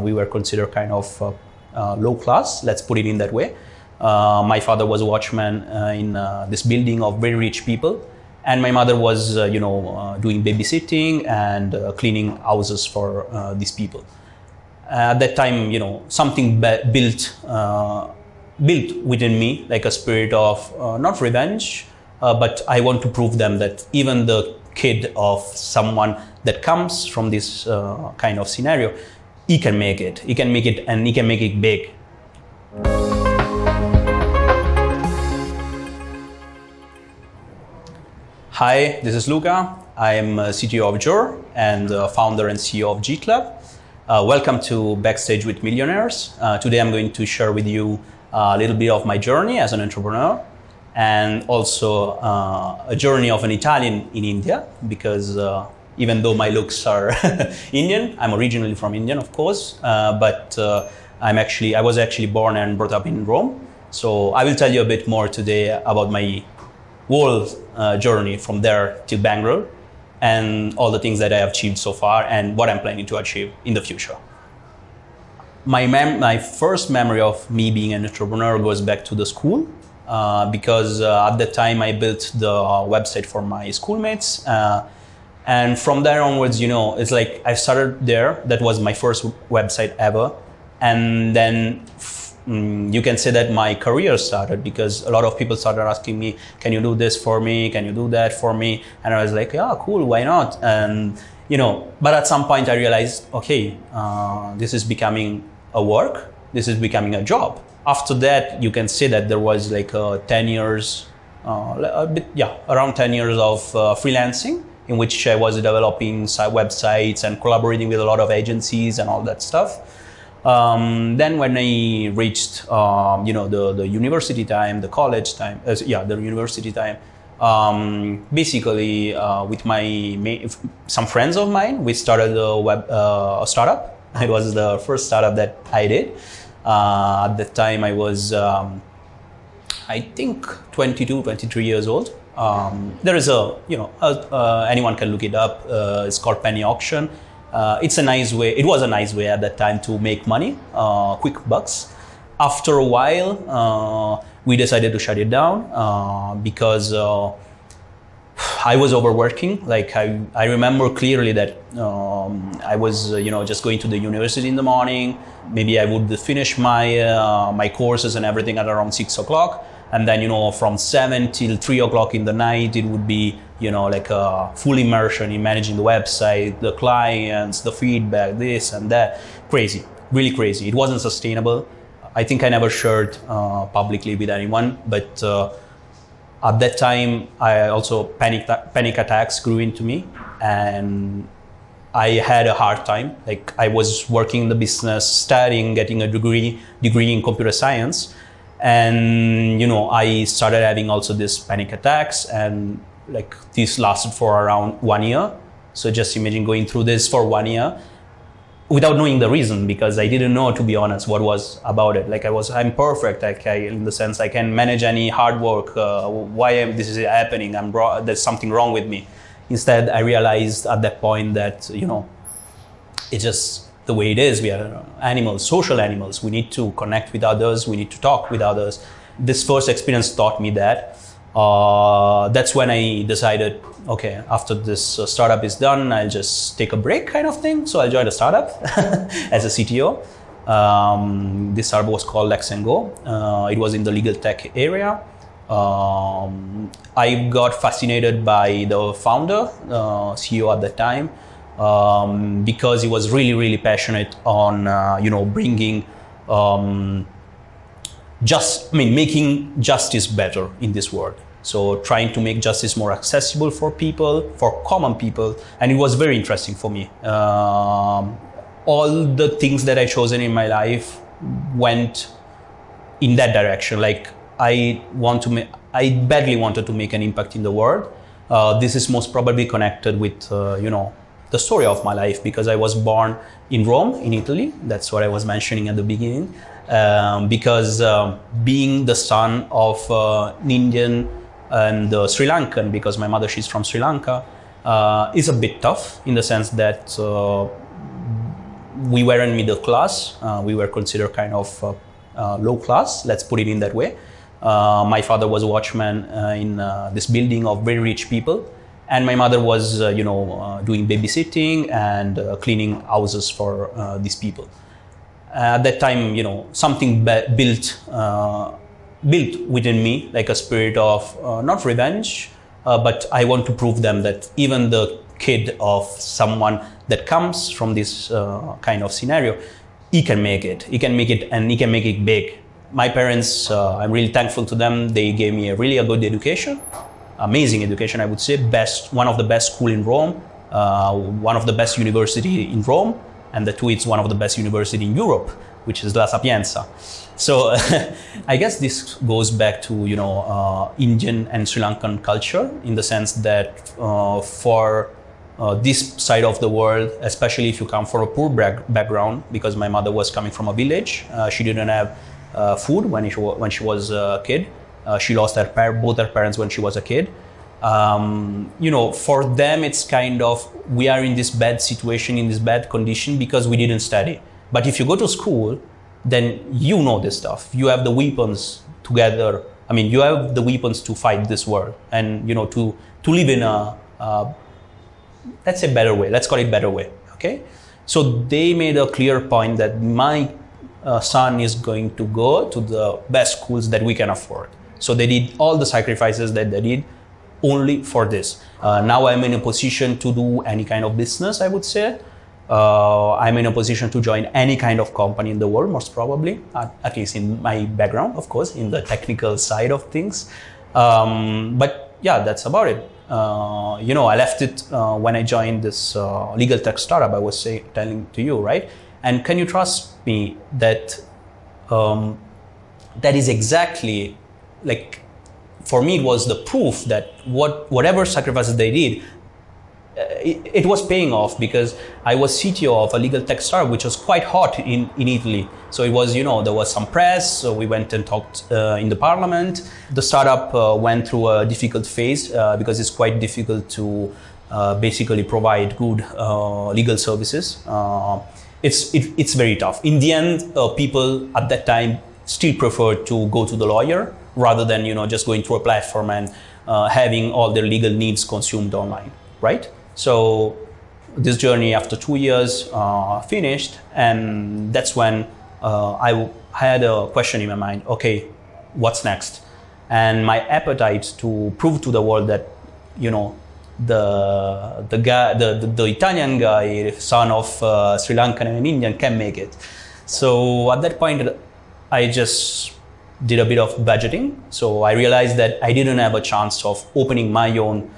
We were considered kind of low class, let's put it in that way. My father was a watchman in this building of very rich people, and my mother was, doing babysitting and cleaning houses for these people. At that time, something built within me, like a spirit of not revenge, but I want to prove them that even the kid of someone that comes from this kind of scenario, he can make it. He can make it, and he can make it big. Hi, this is Luca. I'm CTO of Jur and founder and CEO of Jeetlab. Welcome to Backstage with Millionaires. Today I'm going to share with you a little bit of my journey as an entrepreneur, and also a journey of an Italian in India, because even though my looks are Indian, I'm originally from India, of course, but I was actually born and brought up in Rome. So I will tell you a bit more today about my whole journey from there till Bangalore, and all the things that I have achieved so far and what I'm planning to achieve in the future. My first memory of me being an entrepreneur goes back to the school, because at that time I built the website for my schoolmates, and from there onwards, it's like I started there. That was my first website ever, and then you can say that my career started, because a lot of people started asking me, can you do this for me? Can you do that for me? And I was like, yeah, cool, why not? And, but at some point I realized, okay, this is becoming a work. This is becoming a job. After that, you can say that there was like 10 years, around 10 years of freelancing, in which I was developing websites and collaborating with a lot of agencies and all that stuff. Then when I reached, the university time, the college time, the university time, basically with some friends of mine, we started a startup. It was the first startup that I did. At that time, I was, I think, 22, 23 years old. There is anyone can look it up. It's called penny auction. It's a nice way. It was a nice way at that time to make money, quick bucks. After a while, we decided to shut it down because I was overworking. Like I remember clearly that I was, just going to the university in the morning. Maybe I would finish my courses and everything at around 6 o'clock. And then, from 7 till 3 o'clock in the night, it would be, like a full immersion in managing the website, the clients, the feedback, this and that. Crazy, really crazy. It wasn't sustainable. I think I never shared publicly with anyone, but at that time, I also panic attacks grew into me, and I had a hard time. Like I was working in the business, studying, getting a degree in computer science. And, I started having also these panic attacks, and like this lasted for around 1 year. So just imagine going through this for 1 year without knowing the reason, because I didn't know, to be honest, what was about it. Like I'm perfect. In the sense I can manage any hard work. This is happening? There's something wrong with me. Instead, I realized at that point that, it's just the way it is. We are animals, social animals. We need to connect with others. We need to talk with others. This first experience taught me that. That's when I decided, okay, after this startup is done, I'll just take a break kind of thing. So I joined a startup as a CTO. This startup was called Lex&Go. It was in the legal tech area. I got fascinated by the founder, CEO at the time, because he was really, really passionate on, bringing, making justice better in this world. So trying to make justice more accessible for people, for common people. And it was very interesting for me. All the things that I chosen in my life went in that direction. Like I badly wanted to make an impact in the world. This is most probably connected with, the story of my life, because I was born in Rome, in Italy. That's what I was mentioning at the beginning. Because being the son of an Indian and Sri Lankan, because my mother, she's from Sri Lanka, is a bit tough in the sense that we weren't middle class. We were considered kind of low class, let's put it in that way. My father was a watchman in this building of very rich people. And my mother was, doing babysitting and cleaning houses for these people. At that time, something built within me, like a spirit of not revenge, but I want to prove them that even the kid of someone that comes from this kind of scenario, he can make it. He can make it, and he can make it big. My parents, I'm really thankful to them. They gave me a good education. Amazing education, I would say. One of the best school in Rome, one of the best university in Rome, and the two, it's one of the best university in Europe, which is La Sapienza. So I guess this goes back to Indian and Sri Lankan culture, in the sense that for this side of the world, especially if you come from a poor background, because my mother was coming from a village, she didn't have food when she was a kid. She lost both her parents when she was a kid. For them, it's kind of, we are in this bad situation, in this bad condition because we didn't study. But if you go to school, then you know this stuff. You have the weapons together. I mean, you have the weapons to fight this world and, to live in let's say better way. Let's call it better way. Okay. So they made a clear point that my son is going to go to the best schools that we can afford. So they did all the sacrifices that they did only for this. Now I'm in a position to do any kind of business, I would say. I'm in a position to join any kind of company in the world, most probably, at least in my background, of course, in the technical side of things. But yeah, that's about it. I left it when I joined this legal tech startup I was telling to you, right? And can you trust me that that is exactly, like, for me, it was the proof that whatever sacrifices they did, it was paying off, because I was CTO of a legal tech startup, which was quite hot in Italy. So it was, there was some press, so we went and talked in the parliament. The startup went through a difficult phase because it's quite difficult to basically provide good legal services. It's very tough. In the end, people at that time still preferred to go to the lawyer rather than just going through a platform and having all their legal needs consumed online, right? So this journey after 2 years finished, and that's when I had a question in my mind. Okay, what's next? And my appetite to prove to the world that the guy, the Italian guy, son of Sri Lankan and Indian, can make it. So at that point, I just did a bit of budgeting. So I realized that I didn't have a chance of opening my own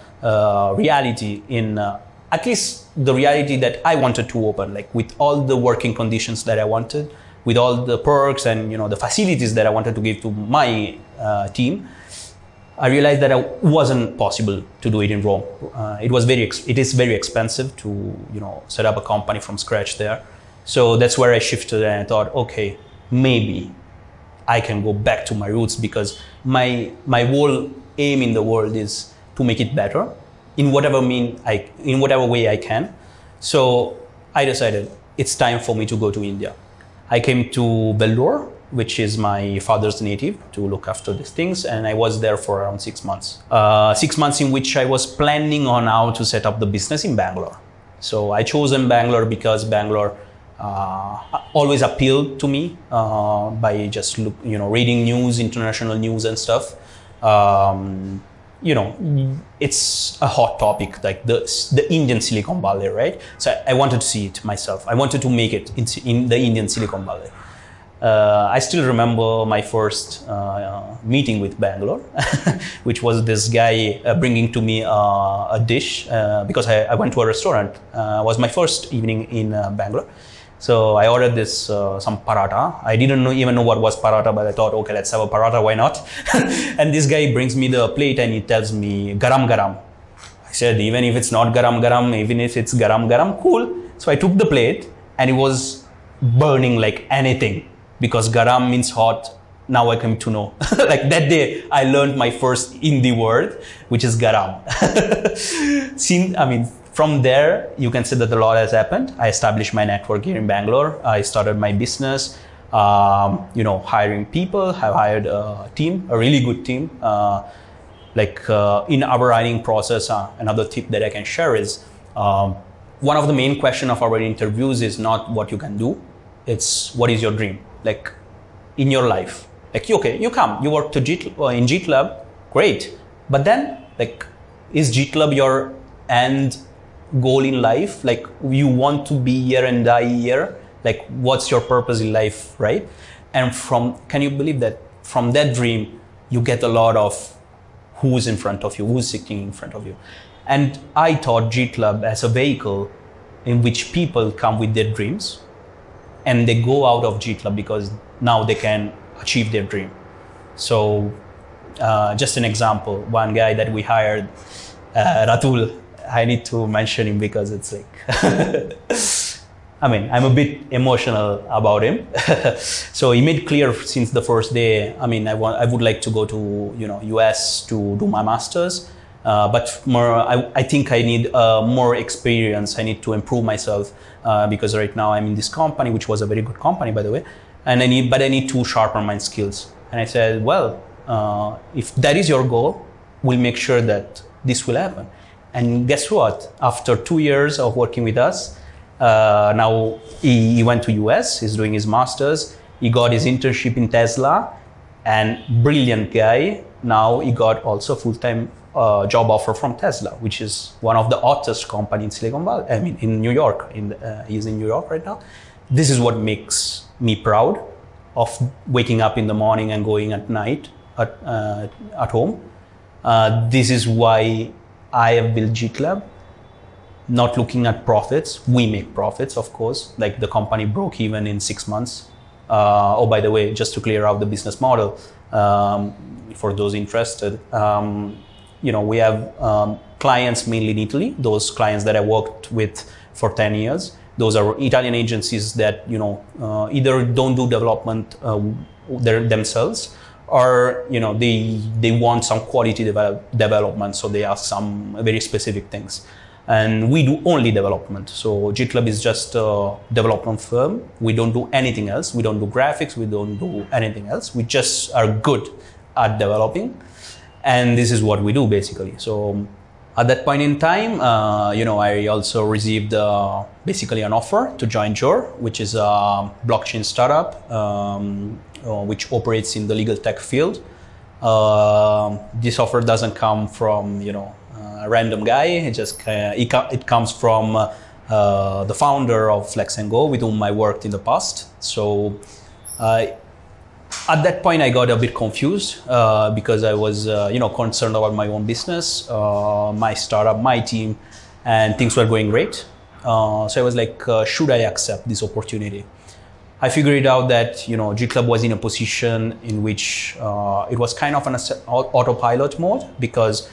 reality in at least the reality that I wanted to open, like with all the working conditions that I wanted, with all the perks and the facilities that I wanted to give to my team. I realized that it wasn't possible to do it in Rome. It is very expensive to set up a company from scratch there. So that's where I shifted, and I thought, okay, maybe I can go back to my roots, because my whole aim in the world is to make it better in whatever way I can. So I decided it's time for me to go to India. I came to Bangalore, which is my father's native, to look after these things, and I was there for around 6 months. 6 months in which I was planning on how to set up the business in Bangalore. So I chosen Bangalore because Bangalore always appealed to me by just reading news, international news and stuff. It's a hot topic, like the Indian Silicon Valley, right? So I wanted to see it myself. I wanted to make it in the Indian Silicon Valley. I still remember my first meeting with Bangalore, which was this guy bringing to me a dish because I went to a restaurant. It was my first evening in Bangalore. So I ordered this some paratha. I didn't even know what was paratha, but I thought, okay, let's have a paratha, why not? And this guy brings me the plate and he tells me, garam garam. I said, even if it's not garam garam, even if it's garam garam, cool. So I took the plate and it was burning like anything, because garam means hot. Now I came to know. Like that day, I learned my first Hindi word, which is garam. from there, you can see that a lot has happened. I established my network here in Bangalore. I started my business, hiring people. I've hired a team, a really good team. In our writing process, another tip that I can share is one of the main questions of our interviews is not what you can do, it's what is your dream, like in your life. Like, okay, you work in Jeetlab, great. But then, like, is Jeetlab your end goal in life? Like, you want to be here and die here? Like, what's your purpose in life, right? And can you believe that from that dream, you get a lot of who's in front of you, who's sitting in front of you. And I thought Jeetlab as a vehicle in which people come with their dreams and they go out of Jeetlab because now they can achieve their dream. So just an example, one guy that we hired, Ratul, I need to mention him because it's like, I'm a bit emotional about him. So he made clear since the first day, I would like to go to, US to do my master's, but I think I need more experience. I need to improve myself because right now I'm in this company, which was a very good company, by the way, and I need to sharpen my skills. And I said, well, if that is your goal, we'll make sure that this will happen. And guess what? After 2 years of working with us, now he went to US, he's doing his master's, he got his internship in Tesla, and brilliant guy. Now he got also full-time job offer from Tesla, which is one of the hottest company in Silicon Valley, in New York. He's in New York right now. This is what makes me proud of waking up in the morning and going at night at home. This is why I have built Jeetlab. Not looking at profits. We make profits, of course. Like, the company broke even in 6 months. By the way, just to clear out the business model, for those interested, we have clients mainly in Italy. Those clients that I worked with for 10 years. Those are Italian agencies that, either don't do development themselves, or they want some quality development, so they ask some very specific things. And we do only development. So Jeetlab is just a development firm. We don't do anything else. We don't do graphics. We don't do anything else. We just are good at developing. And this is what we do, basically. So at that point in time, I also received basically an offer to join Jor, which is a blockchain startup, which operates in the legal tech field. This offer doesn't come from, a random guy. It comes from the founder of Lex&Go, with whom I worked in the past. So at that point, I got a bit confused because I was, concerned about my own business, my startup, my team, and things were going great. So I was like, should I accept this opportunity? I figured out that, Jeetlab was in a position in which it was kind of an autopilot mode, because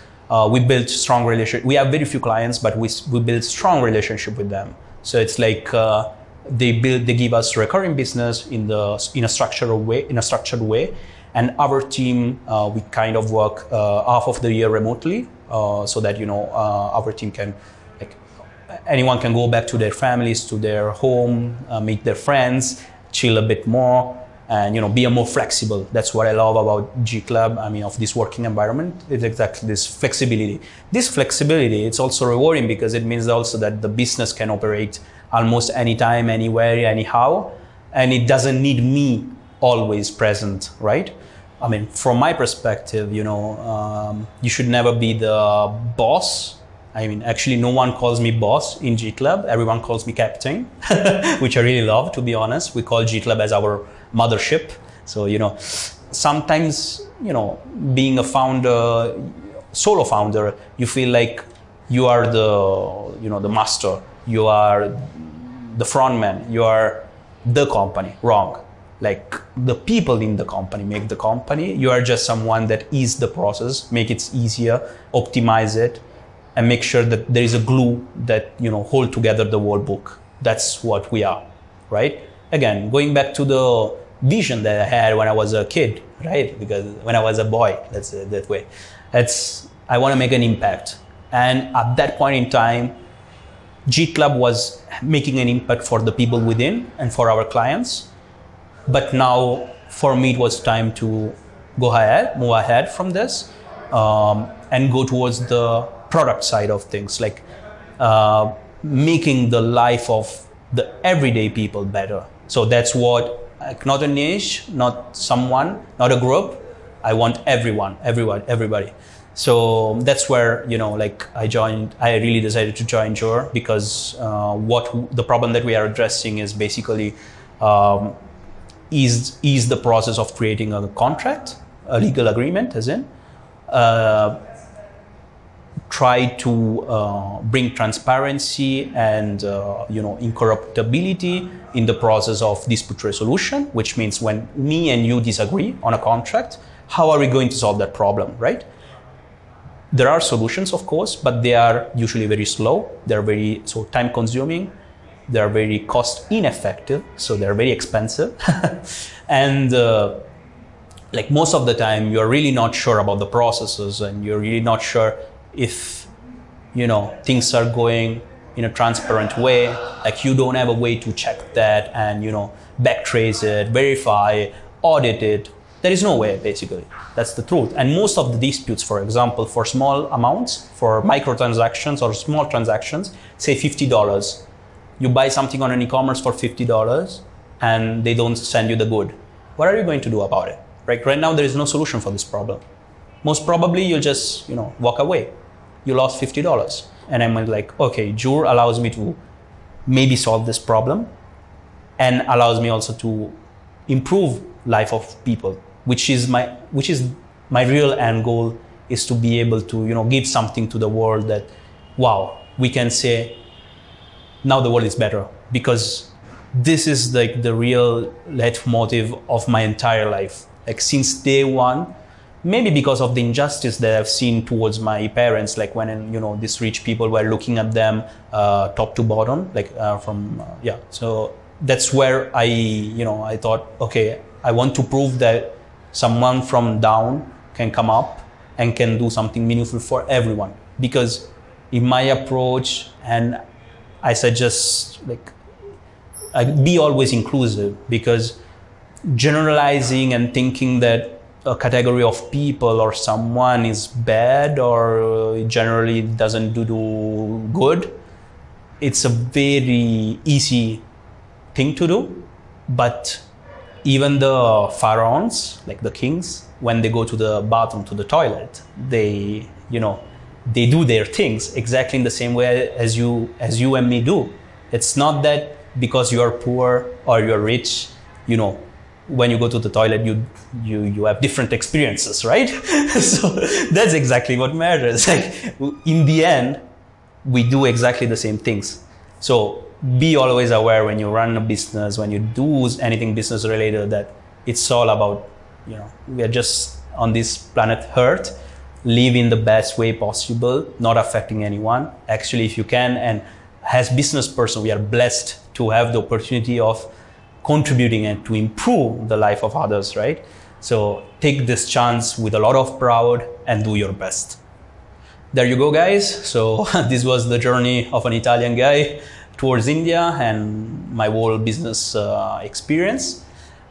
we built strong relationship. We have very few clients, but we build strong relationship with them. So it's like they give us recurring business in a structured way, and our team we kind of work half of the year remotely, so that our team can, like, anyone can go back to their families, to their home, meet their friends, chill a bit more, and be a more flexible. That's what I love about Jeetlab. Of this working environment. It's exactly this flexibility. This flexibility, it's also rewarding because it means also that the business can operate almost anytime, anywhere, anyhow, and it doesn't need me always present, right? From my perspective, you should never be the boss. Actually, no one calls me boss in Jeetlab. Everyone calls me captain, which I really love, to be honest. We call Jeetlab as our mothership. So, sometimes, being a founder, solo founder, you feel like you are the master. You are the front man. You are the company. Wrong. Like, the people in the company make the company. You are just someone that ease the process, make it easier, optimize it, and make sure that there is a glue that, hold together the whole book. That's what we are, right? Again, going back to the vision that I had when I was a kid, right? Because when I was a boy, let's say it that way, I want to make an impact. And at that point in time, Jeetlab was making an impact for the people within and for our clients. But now for me, it was time to move ahead from this, and go towards the product side of things, like making the life of the everyday people better. So that's what, like, not a niche, not someone, not a group. I want everybody. So that's where, I really decided to join Jure, because the problem that we are addressing is basically ease the process of creating a contract, a legal agreement, as in try to bring transparency and incorruptibility in the process of dispute resolution, which means when me and you disagree on a contract, how are we going to solve that problem, right? There are solutions, of course, but they are usually very slow. They're very time consuming. They're very cost ineffective, so they're very expensive. And like most of the time, you're really not sure about the processes, and you're really not sure if things are going in a transparent way. Like, you don't have a way to check that and backtrace it, verify, audit it. There is no way, basically. That's the truth. And most of the disputes, for example, for small amounts, for microtransactions or small transactions, say $50. You buy something on an e-commerce for $50 and they don't send you the good. What are you going to do about it? Right now, there is no solution for this problem. Most probably, you'll just walk away. You lost $50. And I'm like, okay, Jure allows me to maybe solve this problem, and allows me also to improve life of people, which is my real end goal, is to be able to give something to the world that, wow, we can say now the world is better. Because this is like the real leitmotiv of my entire life. Like, since day one, maybe because of the injustice that I've seen towards my parents, like when these rich people were looking at them top to bottom, So that's where I thought, okay, I want to prove that someone from down can come up and can do something meaningful for everyone. Because in my approach, and I suggest, be always inclusive, because generalizing and thinking that a category of people or someone is bad or generally doesn't do good, it's a very easy thing to do. But even the pharaohs, like the kings, when they go to the bathroom, to the toilet, they do their things exactly in the same way as you and me do. It's not that because you are poor or you're rich, when you go to the toilet, you have different experiences, right? So that's exactly what matters. Like, in the end, we do exactly the same things. So be always aware when you run a business, when you do anything business related, that it's all about, we are just on this planet Earth, live in the best way possible, not affecting anyone. Actually, if you can, and as business person, we are blessed to have the opportunity of contributing and to improve the life of others, right? So take this chance with a lot of pride and do your best. There you go, guys. So this was the journey of an Italian guy towards India and my whole business experience.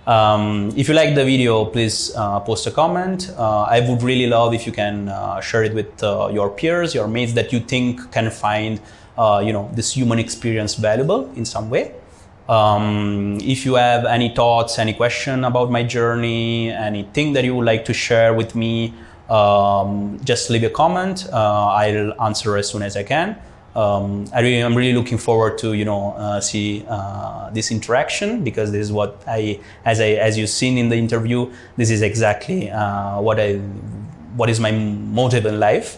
If you like the video, please post a comment. I would really love if you can share it with your peers, your mates that you think can find this human experience valuable in some way. If you have any thoughts, any question about my journey, anything that you would like to share with me, just leave a comment. I'll answer as soon as I can. I'm really looking forward to see this interaction, because this is what as you've seen in the interview, this is exactly what is my motive in life.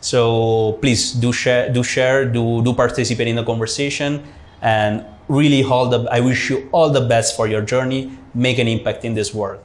So please do share, do participate in the conversation, and really I wish you all the best for your journey. Make an impact in this world.